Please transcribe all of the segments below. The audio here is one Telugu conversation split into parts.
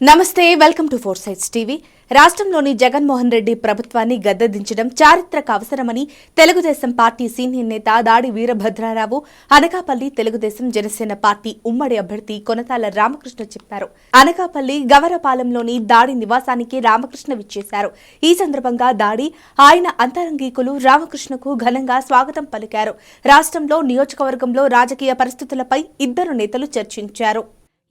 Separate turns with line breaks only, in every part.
నమస్తే, welcome to four sides TV. రాష్ట్రంలోని జగన్మోహన్ రెడ్డి ప్రభుత్వాన్ని గద్దెదించడం చారిత్రక అవసరమని తెలుగుదేశం పార్టీ సీనియర్ నేత దాడి వీరభద్రారావు, అనకాపల్లి తెలుగుదేశం జనసేన పార్టీ ఉమ్మడి అభ్యర్థి కొనతాల రామకృష్ణ చెప్పారు. అనకాపల్లి గవరపాలెంలోని దాడి నివాసానికి రామకృష్ణ విచ్చేశారు. ఈ సందర్భంగా దాడి, ఆయన అంతరంగికులు రామకృష్ణకు ఘనంగా స్వాగతం పలికారు. రాష్ట్రంలో నియోజకవర్గంలో రాజకీయ పరిస్థితులపై ఇద్దరు నేతలు చర్చించారు.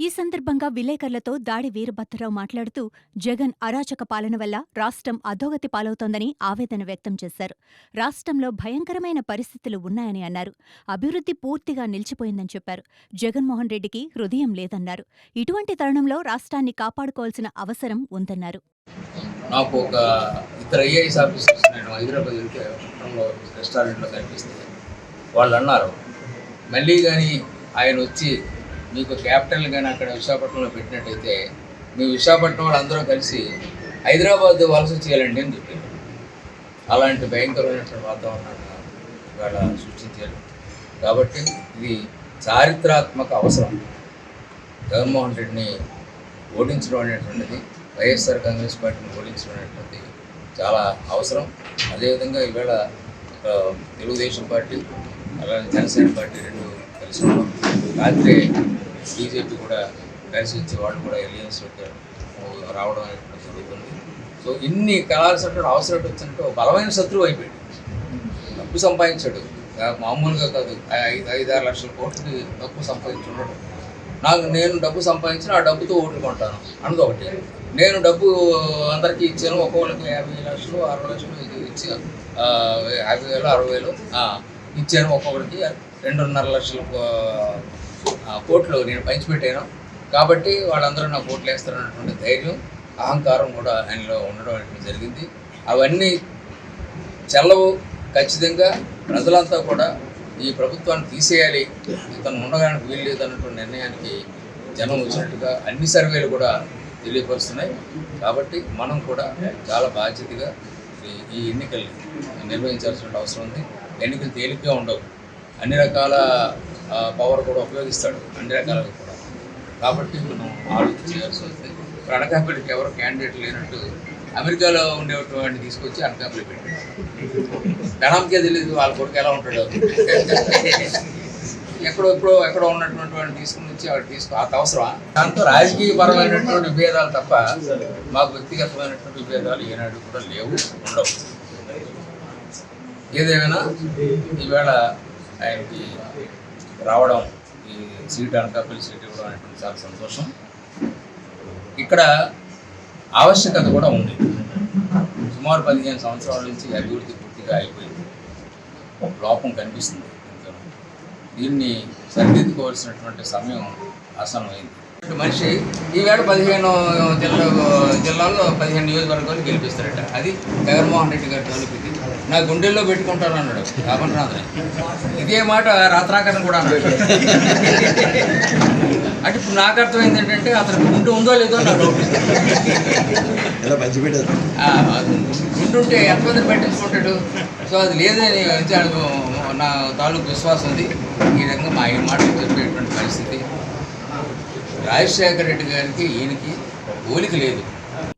ఈ సందర్భంగా విలేకరులతో దాడి వీరభద్రరావు మాట్లాడుతూ జగన్ అరాచక పాలన వల్ల రాష్ట్రం అధోగతి పాలవుతోందని ఆవేదన వ్యక్తం చేశారు. రాష్ట్రంలో భయంకరమైన పరిస్థితులు ఉన్నాయని అన్నారు. అభివృద్ధి పూర్తిగా నిలిచిపోయిందని చెప్పారు. జగన్మోహన్ రెడ్డికి హృదయం లేదన్నారు. ఇటువంటి తరుణంలో రాష్ట్రాన్ని కాపాడుకోవాల్సిన అవసరం ఉందన్నారు.
నాకు ఒక ఇద్దరు ఐఏఎస్ ఆఫీసర్స్ నేను హైదరాబాద్ వెళ్తే రెస్టారెంట్లో కనిపిస్తే వాళ్ళు అన్నారు, మళ్ళీ కానీ ఆయన వచ్చి మీకు క్యాపిటల్ కానీ అక్కడ విశాఖపట్నంలో పెట్టినట్టయితే మీ విశాఖపట్నం వాళ్ళు అందరూ కలిసి హైదరాబాద్ వలస చేయాలండి అని చెప్పారు. అలాంటి భయంకరమైనటువంటి వాతావరణాన్ని ఇవాళ సృష్టించారు. కాబట్టి ఇది చారిత్రాత్మక అవసరం. జగన్మోహన్ రెడ్డిని ఓడించడం అనేటువంటిది, వైఎస్ఆర్ కాంగ్రెస్ పార్టీని ఓడించడం అనేటువంటిది చాలా అవసరం. అదేవిధంగా ఈవేళ తెలుగుదేశం పార్టీ అలాగే జనసేన పార్టీ రెండు కలిసి ఉన్నాం. రాత్రి బీజేపీ కూడా కలిసి వచ్చి వాళ్ళు కూడా ఎలియన్స్లోకి రావడం అనేటువంటి జరుగుతుంది. సో ఇన్ని కలాల్సినటువంటి అవసరం వచ్చినట్టు బలమైన శత్రువు అయిపోయాడు. డబ్బు సంపాదించాడు, మామూలుగా కాదు, 5-6 లక్షల కోట్లకి డబ్బు సంపాదించున్నాడు. నేను డబ్బు సంపాదించిన ఆ డబ్బుతో ఓట్లు కొంటాను అన్నది ఒకటి. నేను డబ్బు అందరికీ ఇచ్చాను, ఒక్కొక్కరికి 50 లక్షలు 60 లక్షలు ఇచ్చి 50,000 60,000 ఇచ్చాను, ఒక్కొక్కరికి 2.5 లక్షల కోట్లు నేను పంచిపెట్టాను. కాబట్టి వాళ్ళందరూ నాకు ఓట్లు వేస్తారన్నటువంటి ధైర్యం, అహంకారం కూడా ఆయనలో ఉండడం అనేది జరిగింది. అవన్నీ చెల్లవు. ఖచ్చితంగా ప్రజలంతా కూడా ఈ ప్రభుత్వాన్ని తీసేయాలి, ఇతను ఉండడానికి వీలు లేదన్నటువంటి నిర్ణయానికి జనం వచ్చినట్టుగా అన్ని సర్వేలు కూడా తెలియపరుస్తున్నాయి. కాబట్టి మనం కూడా చాలా బాధ్యతగా ఈ ఎన్నికలు నిర్వహించాల్సిన అవసరం ఉంది. ఎన్నికలు తేలిగ్గా ఉండవు, అన్ని రకాల పవర్ కూడా ఉపయోగిస్తాడు, అన్ని రకాలుగా కూడా. కాబట్టి మనం ఆలోచన చేయాల్సి వస్తుంది. ఇప్పుడు అనకాపల్లికి ఎవరు క్యాండిడేట్ లేనట్టు అమెరికాలో ఉండేవాడిని తీసుకొచ్చి అనకాపల్లి పెట్టాడు. ధనంకే తెలియదు వాళ్ళ కొడుకు ఎలా ఉంటాడు. ఎక్కడో ఉన్నటువంటి వాడిని తీసుకుని వచ్చి అక్కడ అవసరమా? దాంతో రాజకీయపరమైనటువంటి విభేదాలు తప్ప మాకు వ్యక్తిగతమైనటువంటి విభేదాలు ఏనాడు కూడా లేవు, ఉండవు. ఏదేమైనా ఈవేళ ఆయనకి రావడం, ఈ సీట్ అనకాపల్లి సీట్ ఇవ్వడం అనేటువంటి చాలా సంతోషం. ఇక్కడ ఆవశ్యకత కూడా ఉంది. సుమారు 15 సంవత్సరాల నుంచి అభివృద్ధి పూర్తిగా అయిపోయింది, లోపం కనిపిస్తుంది. దీన్ని సరిదిద్దుకోవాల్సినటువంటి సమయం ఆసన్నమైంది. మనిషి ఈవేళ 15 జిల్లాల్లో 15 నియోజకవర్గాలు గెలిపిస్తారట. అది జగన్మోహన్ రెడ్డి గారి తాలూకు. నా గుండెల్లో పెట్టుకుంటాను అన్నాడు రామనాథన్. ఇదే మాట రాత్రాకరణ కూడా అన్నాడు. అంటే ఇప్పుడు నాకు అర్థమైంది ఏంటంటే అతనికి గుండె ఉందో లేదో నాకు గుండుంటే ఎంతమందిని పట్టించుకుంటాడు. సో అది లేదని నా తాలూకు విశ్వాసం ఉంది. ఈ రకంగా మా ఈ మాటలు చెప్పేటువంటి పరిస్థితి. రాజశేఖర రెడ్డి గారికి ఈయనకి పోలిక లేదు.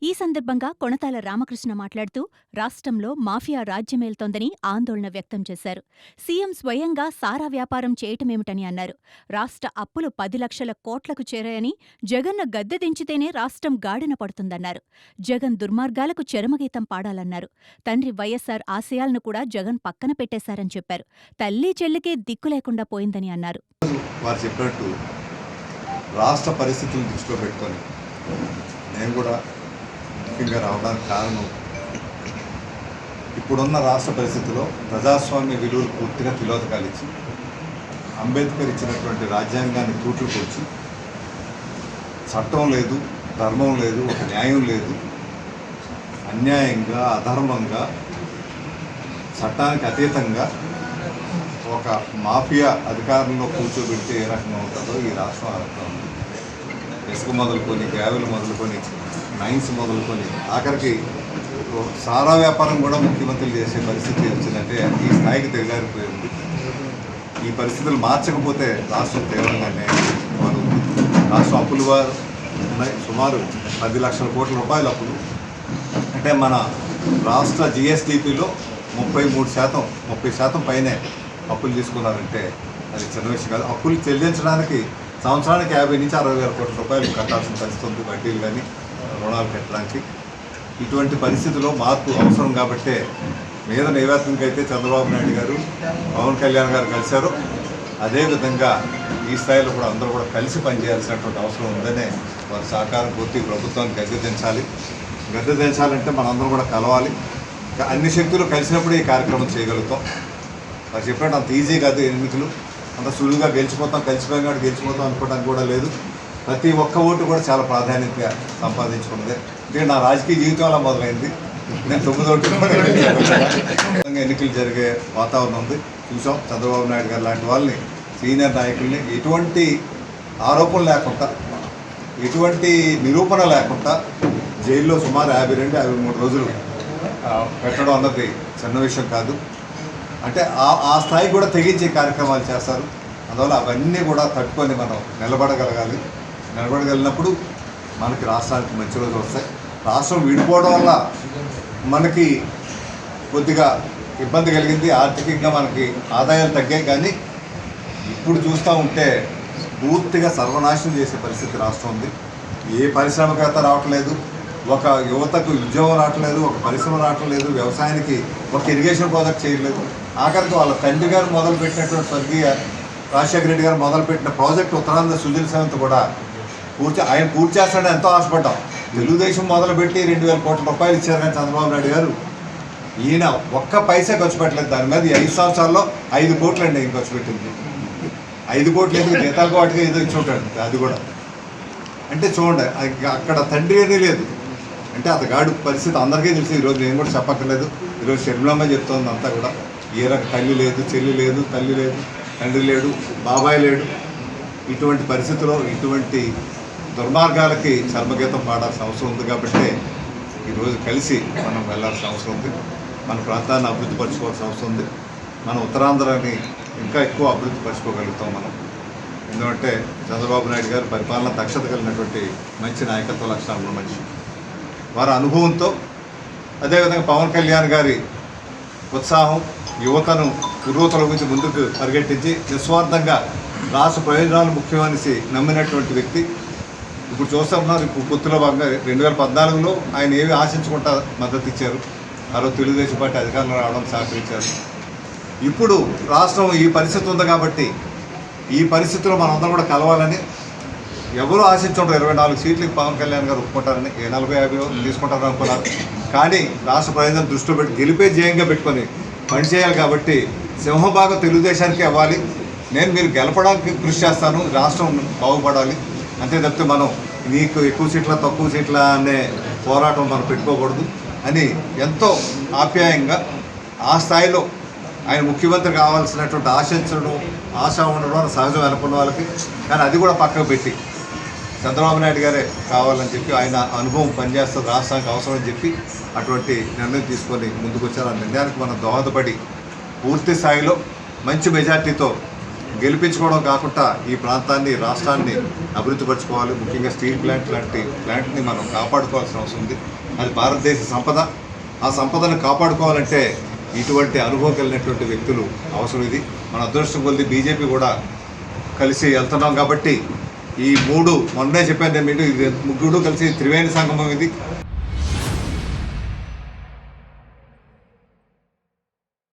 ఈ సందర్భంగా కొనతాల రామకృష్ణ మాట్లాడుతూ రాష్ట్రంలో మాఫియా రాజ్యమేల్తోందని ఆందోళన వ్యక్తం చేశారు. సీఎం స్వయంగా సారా వ్యాపారం చేయటమేమిటని అన్నారు. రాష్ట్ర అప్పులు 10 లక్షల కోట్లకు చేరాయని, జగన్ను గద్దె దించితేనే రాష్ట్రం గాడిన పడుతుందన్నారు. జగన్ దుర్మార్గాలకు చరమగీతం పాడాలన్నారు. తండ్రి వైఎస్ఆర్ ఆశయాలను కూడా జగన్ పక్కన పెట్టేశారని చెప్పారు. తల్లి చెల్లికే దిక్కు లేకుండా పోయిందని అన్నారు.
వారు చెప్పినట్టు రాష్ట్ర పరిస్థితులను దృష్టిలో పెట్టుకొని నేను కూడా ముఖ్యంగా రావడానికి కారణం, ఇప్పుడున్న రాష్ట్ర పరిస్థితుల్లో ప్రజాస్వామ్య విలువలు పూర్తిగా తిలోదకాలిచ్చి అంబేద్కర్ ఇచ్చినటువంటి రాజ్యాంగాన్ని తూట్లు పొడిచి చట్టం లేదు, ధర్మం లేదు, ఒక న్యాయం లేదు, అన్యాయంగా అధర్మంగా చట్టానికి అతీతంగా ఒక మాఫియా అధికారంలో కూర్చోబెడితే ఏ రకంగా ఉంటుందో ఈ రాష్ట్రం అర్థం ఉంది. ఇసుక మొదలుకొని, గ్రావెల్ మొదలుకొని, మైన్స్ మొదలుకొని, ఆఖరికి సారా వ్యాపారం కూడా ముఖ్యమంత్రులు చేసే పరిస్థితి వచ్చిందంటే ఈ స్థాయికి దిగజారిపోయింది. ఈ పరిస్థితులు మార్చకపోతే రాష్ట్రం తీవ్రంగానే రాష్ట్రం ఉన్నాయి. సుమారు 10 లక్షల కోట్ల రూపాయల అప్పులు. అంటే మన రాష్ట్ర జిఎస్డిపిలో 30% పైనే అప్పులు తీసుకున్నారంటే అది చిన్న విషయం కాదు. అప్పులు చెల్లించడానికి సంవత్సరానికి 50 నుంచి 60 వేల కోట్ల రూపాయలు కట్టాల్సిన పరిస్థితి ఉంది, వడ్డీలు కానీ రుణాలు కట్టడానికి. ఇటువంటి పరిస్థితుల్లో మార్పు అవసరం కాబట్టే మీద నైవేద్యంకి అయితే చంద్రబాబు నాయుడు గారు, పవన్ కళ్యాణ్ గారు కలిశారు. అదేవిధంగా ఈ స్థాయిలో కూడా అందరూ కూడా కలిసి పనిచేయాల్సినటువంటి అవసరం ఉందనే వారి సహకారం పూర్తి ప్రభుత్వాన్ని గద్దె దించాలంటే మనందరం కూడా కలవాలి. అన్ని శక్తులు కలిసినప్పుడే ఈ కార్యక్రమం చేయగలుగుతాం. వారు చెప్పినట్టు అంత ఈజీ కాదు ఎన్నికలు, అంత సులువుగా కలిసిపోయిన వాడు గెలిచిపోతాం అనుకోవడానికి కూడా లేదు. ప్రతి ఒక్క ఓటు కూడా చాలా ప్రాధాన్యత సంపాదించుకున్నదే. అంటే నా రాజకీయ జీవితం అలా మొదలైంది. నేను 9 ఓట్లు ఎన్నికలు జరిగే వాతావరణం ఉంది. చూసాం చంద్రబాబు నాయుడు గారు లాంటి వాళ్ళని, సీనియర్ నాయకుల్ని ఎటువంటి ఆరోపణ లేకుండా, ఎటువంటి నిరూపణ లేకుండా జైల్లో సుమారు 52-53 రోజులు పెట్టడం అన్నది చిన్న విషయం కాదు. అంటే ఆ స్థాయి కూడా తెగించే కార్యక్రమాలు చేస్తారు. అందువల్ల అవన్నీ కూడా తట్టుకొని మనం నిలబడగలిగినప్పుడు మనకి రాష్ట్రానికి మంచి రోజులు వస్తాయి. రాష్ట్రం విడిపోవడం వల్ల మనకి కొద్దిగా ఇబ్బంది కలిగింది, ఆర్థికంగా మనకి ఆదాయాలు తగ్గాయి. కానీ ఇప్పుడు చూస్తూ ఉంటే పూర్తిగా సర్వనాశనం చేసే పరిస్థితి రాష్ట్రం ఉంది. ఏ పారిశ్రామికవేత్త రావట్లేదు, ఒక యువతకు ఉద్యోగం రావట్లేదు, ఒక పరిశ్రమ రావట్లేదు, వ్యవసాయానికి ఒక ఇరిగేషన్ ప్రాజెక్ట్ చేయలేదు. ఆఖరికి వాళ్ళ తండ్రి గారు మొదలుపెట్టినటువంటి స్వర్గీయ రాజశేఖర రెడ్డి గారు మొదలుపెట్టిన ప్రాజెక్ట్ ఉత్తరాంధ్ర సుజల సేవంతో కూడా ఆయన పూర్తి చేస్తాడని ఎంతో ఆశపడ్డాం. తెలుగుదేశం మొదలుపెట్టి 2,000 కోట్ల రూపాయలు ఇచ్చారు. కానీ చంద్రబాబు నాయుడు గారు ఈయన ఒక్క పైసా ఖర్చు పెట్టలేదు. దాని మీద 5 సంవత్సరాల్లో 5 కోట్లు అండి ఆయన ఖర్చు పెట్టింది. 5 కోట్లు ఎందుకు, జీతాలకు వాటికి ఏదో ఇచ్చి ఉంటాడు. అది కూడా అంటే చూడండి, అక్కడ తండ్రి అనేది లేదు. అంటే అతగాడు పరిస్థితి అందరికీ తెలిసి ఈరోజు నేను కూడా చెప్పక్కర్లేదు. ఈరోజు షర్మిలమ్మ చెప్తోంది అంతా కూడా. ఏ రకం తల్లి లేదు, చెల్లి లేదు, తల్లి లేదు, తండ్రి లేడు, బాబాయ్ లేడు. ఇటువంటి పరిస్థితుల్లో ఇటువంటి దుర్మార్గాలకి చర్మగీతం పాడాల్సిన అవసరం ఉంది. కాబట్టి ఈరోజు కలిసి మనం వెళ్ళాల్సిన అవసరం ఉంది. మన ప్రాంతాన్ని అభివృద్ధి పరచుకోవాల్సిన అవసరం ఉంది. మన ఉత్తరాంధ్రాన్ని ఇంకా ఎక్కువ అభివృద్ధి పరచుకోగలుగుతాం మనం. ఎందుకంటే చంద్రబాబు నాయుడు గారు పరిపాలన దక్షత కలిగినటువంటి మంచి నాయకత్వ లక్షణాలు ఉన్న మనిషి. వారి అనుభవంతో, అదేవిధంగా పవన్ కళ్యాణ్ గారి ఉత్సాహం, యువతను పురోగతుల గురించి ముందుకు పరిగెట్టించి నిస్వార్థంగా రాష్ట్ర ప్రయోజనాలు ముఖ్యమనేసి నమ్మినటువంటి వ్యక్తి. ఇప్పుడు చూస్తున్నారు, ఇప్పుడు పొత్తులో భాగంగా 2014లో ఆయన ఏవి ఆశించుకుంటా మద్దతు ఇచ్చారు. ఆ రోజు తెలుగుదేశం పార్టీ అధికారంలో రావడం సహకరించారు. ఇప్పుడు రాష్ట్రం ఈ పరిస్థితి ఉంది కాబట్టి ఈ పరిస్థితిలో మనందరం కూడా కలవాలని ఎవరు ఆశించుంటారు. 24 సీట్లకి పవన్ కళ్యాణ్ గారు ఒప్పుకుంటారని, 40-50 తీసుకుంటారని అనుకున్నారు. కానీ రాష్ట్ర ప్రయోజనం దృష్టిలో పెట్టి గెలిపే ధ్యేయంగా పెట్టుకొని పనిచేయాలి. కాబట్టి సింహభాగం తెలుగుదేశానికి ఇవ్వాలి. మీరు గెలపడానికి కృషి చేస్తాను, రాష్ట్రం బాగుపడాలి. అంతే తప్పితే మనం నీకు ఎక్కువ సీట్ల తక్కువ సీట్ల అనే పోరాటం మనం పెట్టుకోకూడదు అని ఎంతో ఆప్యాయంగా ఆ స్థాయిలో ఆయన ముఖ్యమంత్రి కావాల్సినటువంటి ఆశ ఉండడం సహజం అనుకున్న వాళ్ళకి. కానీ అది కూడా పక్కకు పెట్టి చంద్రబాబు నాయుడు గారే కావాలని చెప్పి, ఆయన అనుభవం పనిచేస్తుంది రాష్ట్రానికి అవసరం అని చెప్పి అటువంటి నిర్ణయం తీసుకొని ముందుకు వచ్చారు. ఆ నిర్ణయానికి మనం దోహదపడి పూర్తి స్థాయిలో మంచి మెజార్టీతో గెలిపించుకోవడం కాకుండా ఈ ప్రాంతాన్ని, రాష్ట్రాన్ని అభివృద్ధి పరచుకోవాలి. ముఖ్యంగా స్టీల్ ప్లాంట్ లాంటి ప్లాంట్ని మనం కాపాడుకోవాల్సిన అవసరం ఉంది. అది భారతదేశ సంపద. ఆ సంపదను కాపాడుకోవాలంటే ఇటువంటి అనుభవం కలిగినటువంటి వ్యక్తులు అవసరం. ఇది మన అదృష్టం కొద్ది బీజేపీ కూడా కలిసి వెళ్తున్నాం. కాబట్టి ఈ 3 మొన్నే చెప్పాను నేను, ఇది 3 కలిసి త్రివేణి సంగమం. ఇది